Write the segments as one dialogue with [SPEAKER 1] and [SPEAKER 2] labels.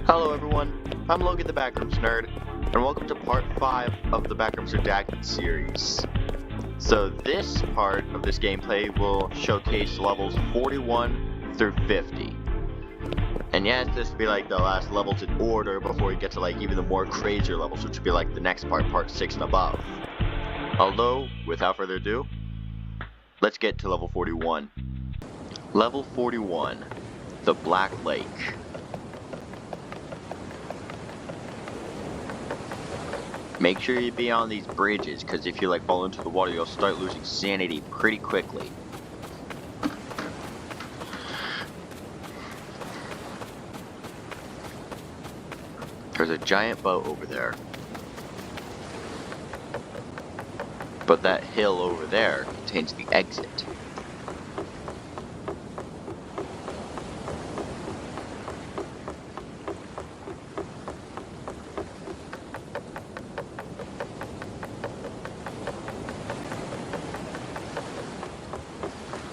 [SPEAKER 1] Hello everyone, I'm Logan the Backrooms Nerd, and welcome to part 5 of the Backrooms Redacted series. So this part of this gameplay will showcase levels 41 through 50. And yes, this will be like the last levels in order before we get to like even the more crazier levels, which would be like the next part, part 6 and above. Although, without further ado, let's get to level 41. Level 41, the Black Lake. Make sure you be on these bridges, because if you like fall into the water, you'll start losing sanity pretty quickly. There's a giant boat over there. But that hill over there contains the exit.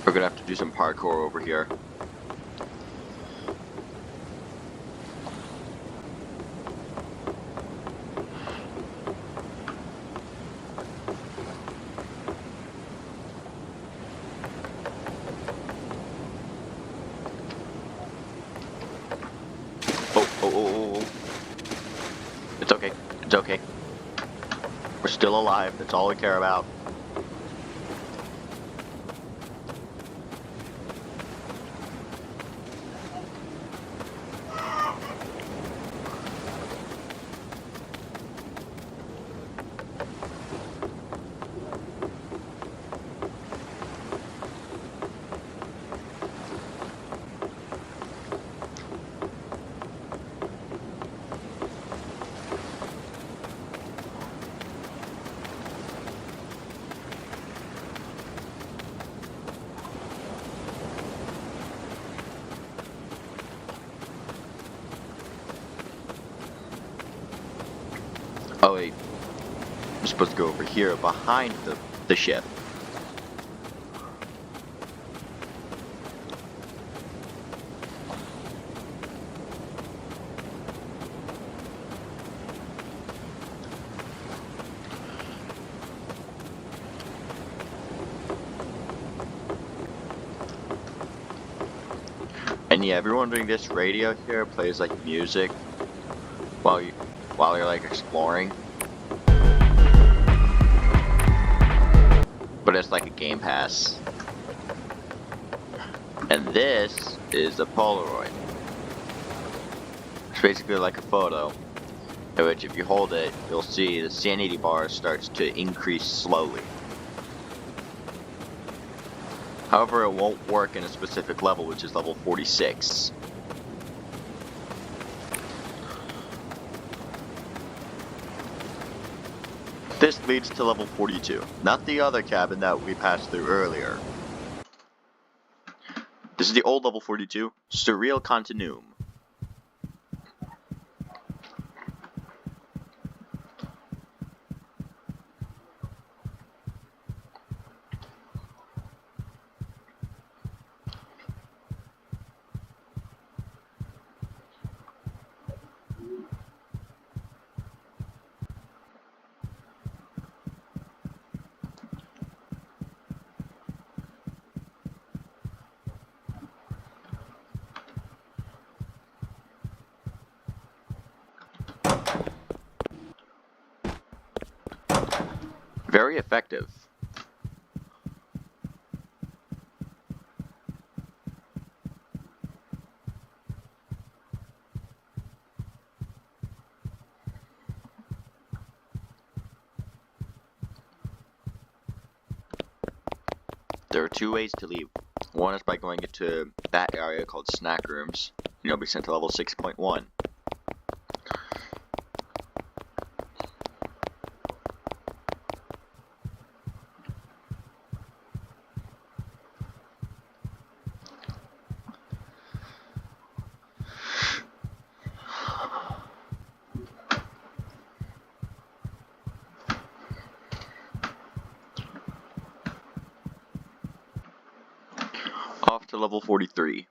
[SPEAKER 1] We're gonna have to do some parkour over here. Oh. It's okay. It's okay. We're still alive. That's all we care about. Oh wait, I'm supposed to go over here behind the ship. And yeah, if you're wondering, this radio here plays like music while you're like exploring. But it's like a game pass. And this is a Polaroid. It's basically like a photo, in which if you hold it, you'll see the sanity bar starts to increase slowly. However, it won't work in a specific level, which is level 46. This leads to level 42, not the other cabin that we passed through earlier. This is the old level 42, Surreal Continuum. Very effective. There are two ways to leave. One is by going into that area called Snack Rooms, and you'll be sent to level 6.1. Off to level 43.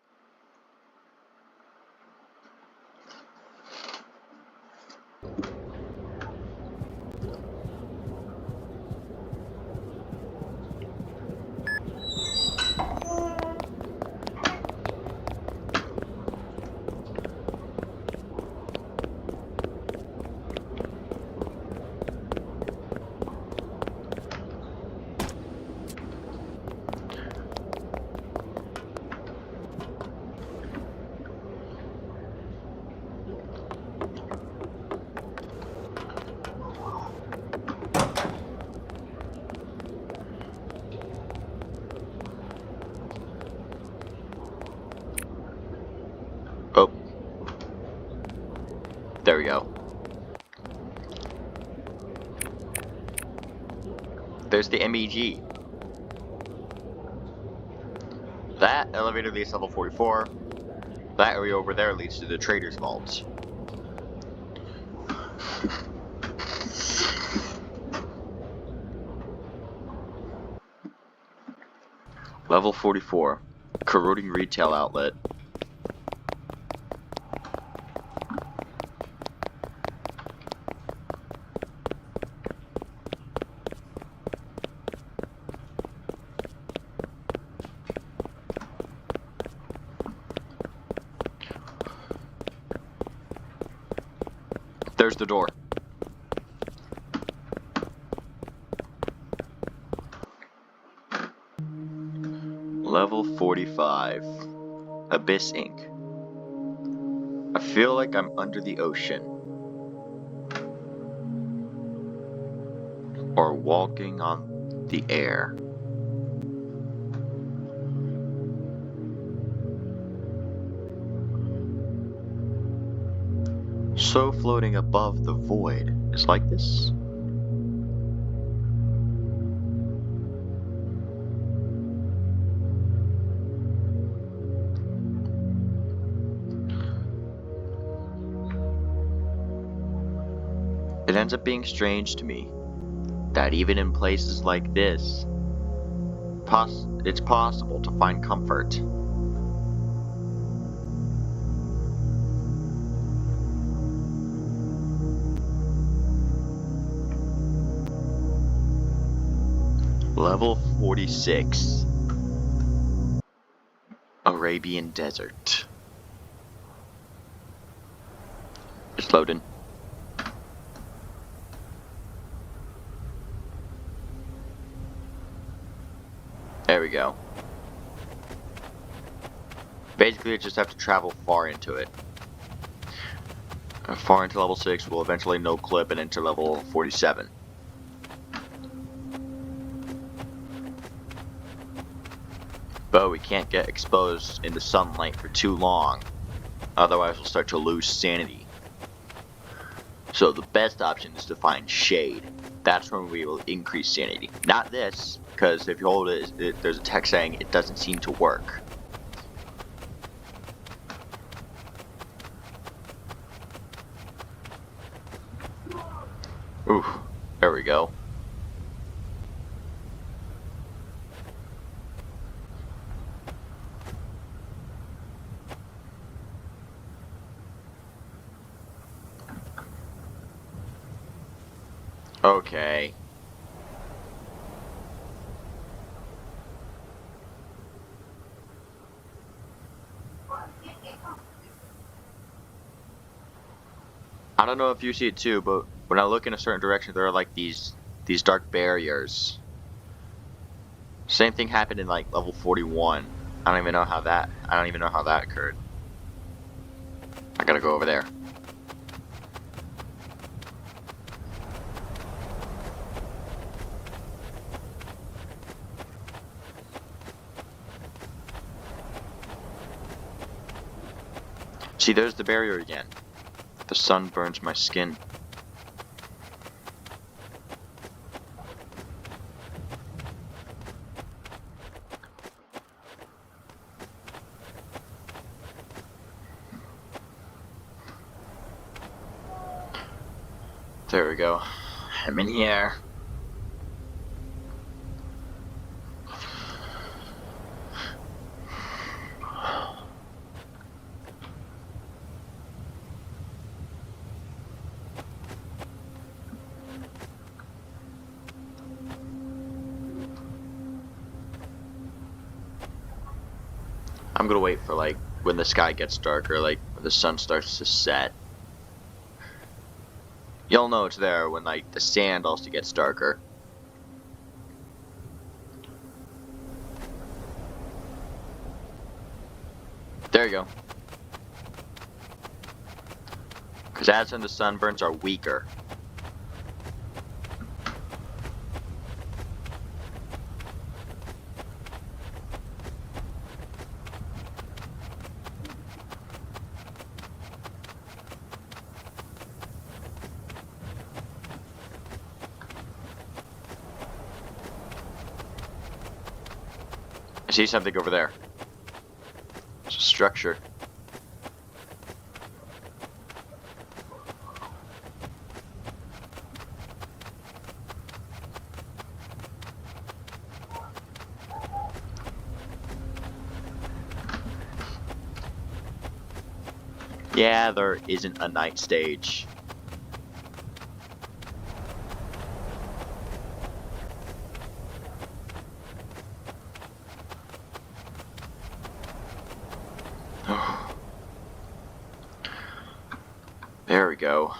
[SPEAKER 1] There we go. There's the MEG. That elevator leads to level 44. That area over there leads to the Trader's Vault. Level 44. Corroding Retail Outlet. There's the door. Level 45. Abyss Inc. I feel like I'm under the ocean. Or walking on the air. So floating above the void is like this. It ends up being strange to me that even in places like this, it's possible to find comfort. Level 46. Arabian Desert. Just loading. There we go. Basically, I just have to travel far into it. Far into level 6, we'll eventually no clip and enter level 47. But we can't get exposed in the sunlight for too long, otherwise we'll start to lose sanity. So the best option is to find shade. That's when we will increase sanity. Not this, because if you hold it, there's a text saying it doesn't seem to work. Ooh, there we go. Okay. I don't know if you see it too, but when I look in a certain direction, there are like these dark barriers. Same thing happened in like level 41. I don't even know how that occurred. I gotta go over there. See, there's the barrier again. The sun burns my skin. There we go. I'm in here. I'm gonna wait for like when the sky gets darker, like when the sun starts to set. You'll know it's there when like the sand also gets darker. There you go. Because that's when the sunburns are weaker. see something over there. It's a structure. Yeah, there isn't a night stage. There we go.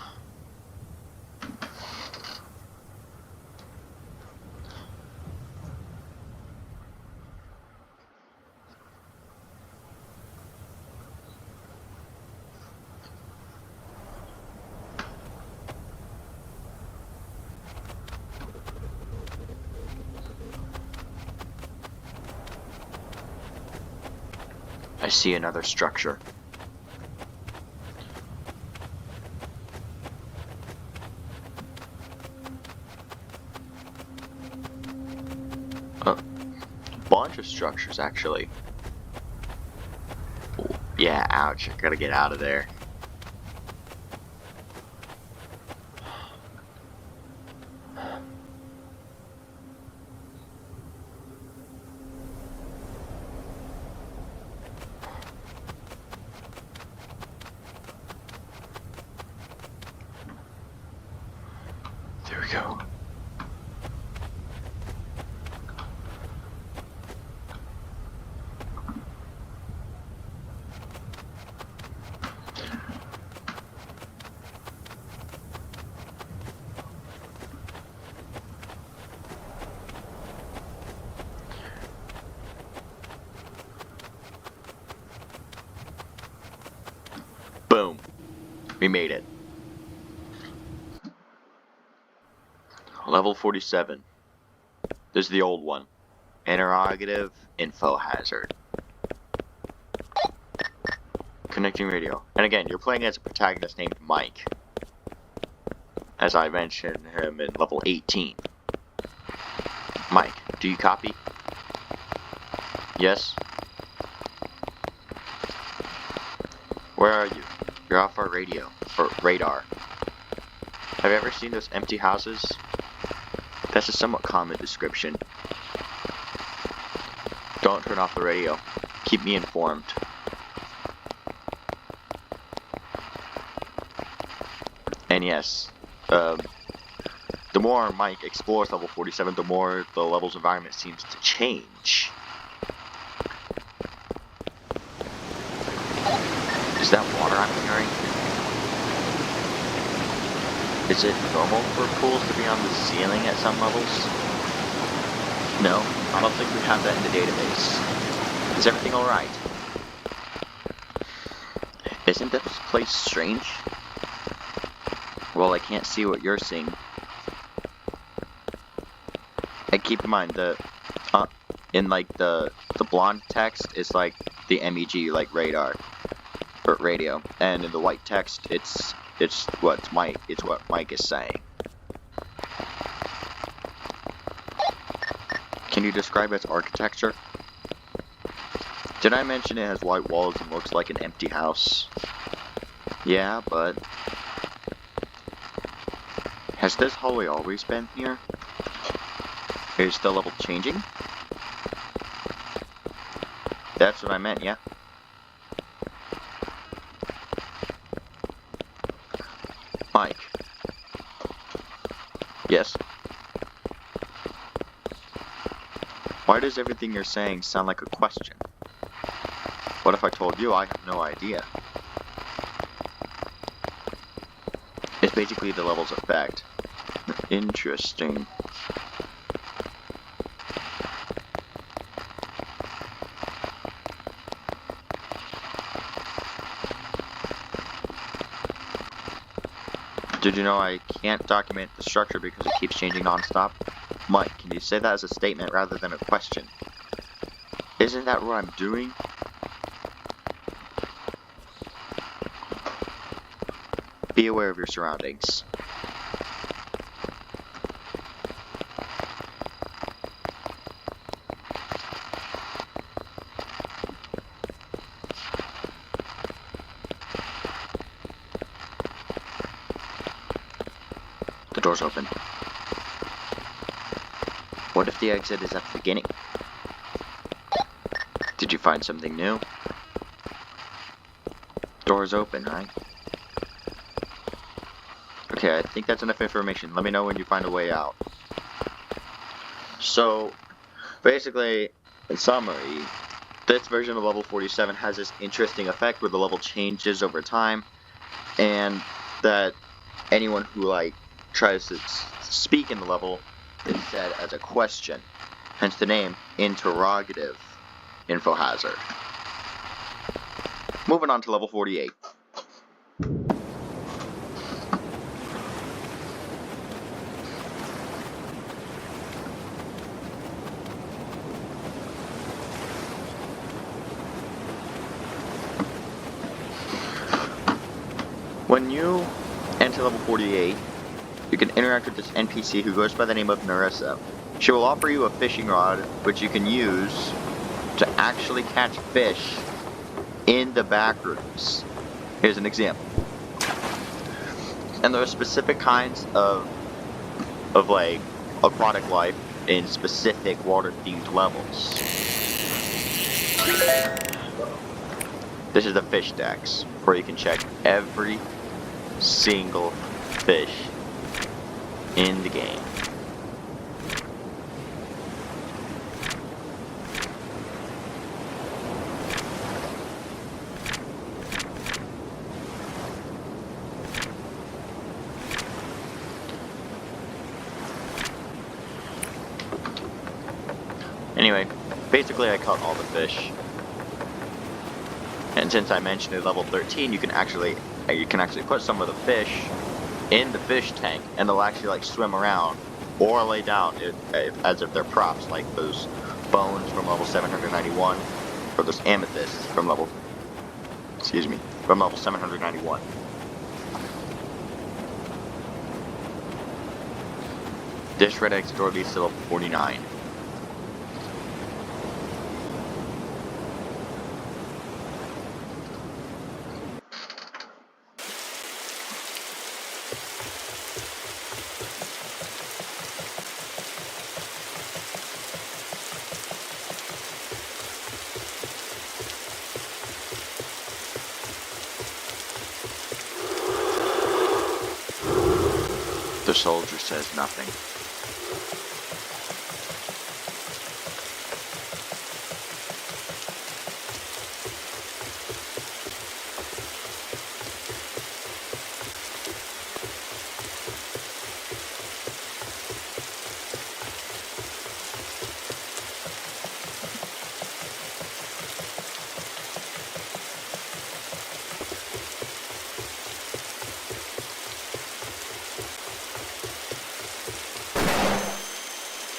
[SPEAKER 1] I see another structure. A bunch of structures, actually. Oh, yeah, ouch. I gotta get out of there. There we go. Boom. We made it. Level 47. This is the old one. Interrogative info hazard. Connecting radio. And again, you're playing as a protagonist named Mike. As I mentioned him in level 18. Mike, do you copy? Yes? Where are you? You're off our radio. Or radar. Have you ever seen those empty houses? That's a somewhat common description. Don't turn off the radio. Keep me informed. And yes, the more Mike explores level 47, the more the level's environment seems to change. Is that water I'm hearing? Is it normal for pools to be on the ceiling at some levels? No, I don't think we have that in the database. Is everything alright? Isn't this place strange? Well, I can't see what you're seeing. And keep in mind, in like the blonde text is like the MEG, like radar or radio, and in the white text it's what Mike is saying. Can you describe its architecture? Did I mention it has white walls and looks like an empty house? Yeah, but has this hallway always been here? Is the level changing? That's what I meant, yeah? Mike. Yes? Why does everything you're saying sound like a question? What if I told you I have no idea? It's basically the level's effect. Interesting. Did you know I can't document the structure because it keeps changing non-stop? Mike, can you say that as a statement rather than a question? Isn't that what I'm doing? Be aware of your surroundings. door's open. What if the exit is at the beginning? Did you find something new? Door's open, right? Okay, I think that's enough information. Let me know when you find a way out. So, basically, in summary, this version of level 47 has this interesting effect where the level changes over time, and that anyone who tries to speak in the level is said as a question, hence the name interrogative info hazard. Moving on to level 48. When you enter level 48, you can interact with this NPC who goes by the name of Narissa. She will offer you a fishing rod, which you can use to actually catch fish in the Backrooms. Here's an example. And there are specific kinds of aquatic life in specific water-themed levels. This is the fish decks, where you can check every single fish in the game. Anyway, basically I caught all the fish. And since I mentioned at level 13, you can actually put some of the fish in the fish tank, and they'll actually swim around or lay down as if they're props, like those bones from level 791, or those amethysts from level 791. This red exit door leads to level 49. The soldier says nothing.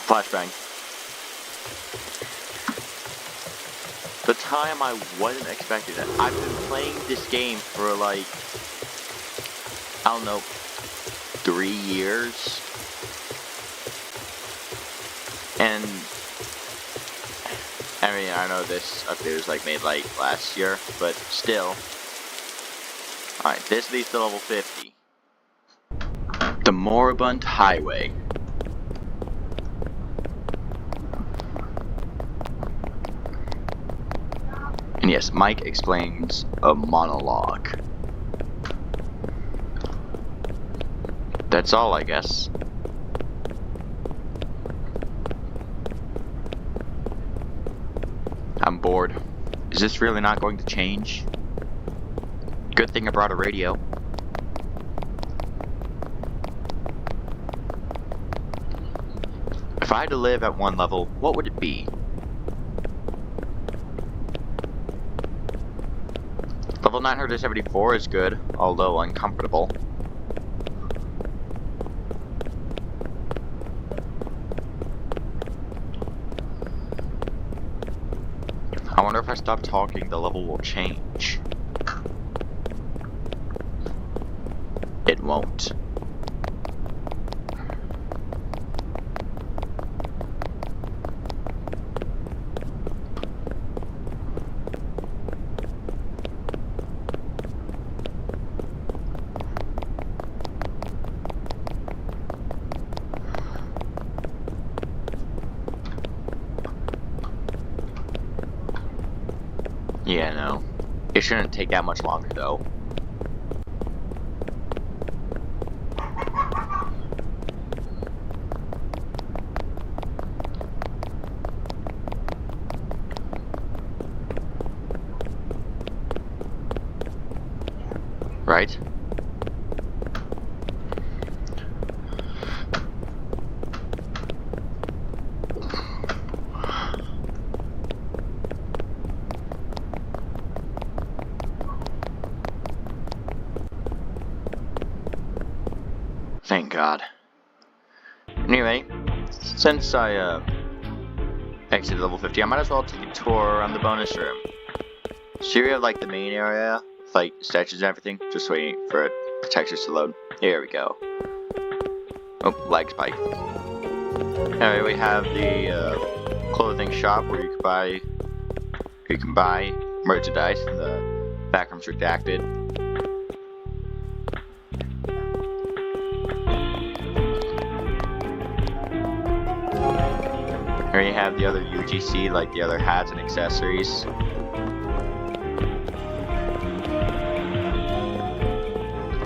[SPEAKER 1] Flashbang. The time I wasn't expecting it. I've been playing this game for I don't know, 3 years. And I mean, I know this update was made last year, but still. Alright, this leads to level 50. The Moribund Highway. And yes, Mike explains a monologue. That's all, I guess. I'm bored. Is this really not going to change? Good thing I brought a radio. If I had to live at one level, what would it be? Level 974 is good, although uncomfortable. I wonder if I stop talking, the level will change. It won't. Yeah, no. It shouldn't take that much longer, though. Right? Thank God. Anyway, since I exited level 50, I might as well take a tour around the bonus room. So here we have like the main area, with, like statues and everything. Just waiting for the textures to load. Here we go. Oh, lag spike. Anyway, we have the clothing shop where you can buy merchandise from the Backrooms Redacted. Here you have the other UGC, like the other hats and accessories.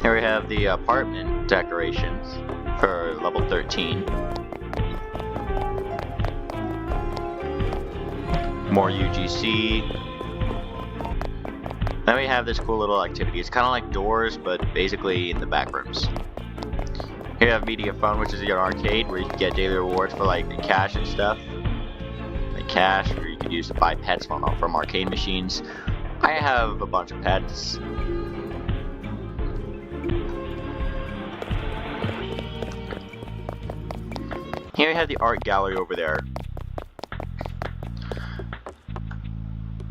[SPEAKER 1] Here we have the apartment decorations for level 13. More UGC. Then we have this cool little activity. It's kind of like doors, but basically in the back rooms. Here you have Media Fun, which is your arcade, where you can get daily rewards for like cash and stuff. Like cash, where you can use to buy pets from arcade machines. I have a bunch of pets. Here you have the art gallery over there,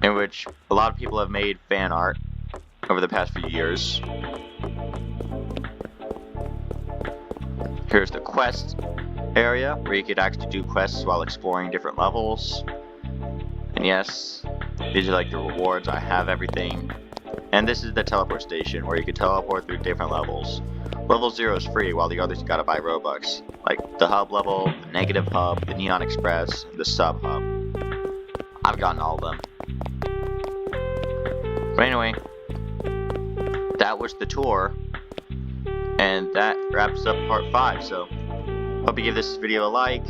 [SPEAKER 1] in which a lot of people have made fan art over the past few years. Here's the quest area, where you could actually do quests while exploring different levels. And yes, these are like the rewards. I have everything. And this is the teleport station, where you can teleport through different levels. Level 0 is free, while the others you gotta buy Robux. Like the hub level, the negative hub, the Neon Express, and the sub hub. I've gotten all of them. But anyway, that was the tour. And that wraps up part 5, so hope you give this video a like,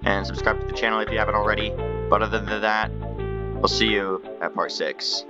[SPEAKER 1] and subscribe to the channel if you haven't already. But other than that, we'll see you at part 6.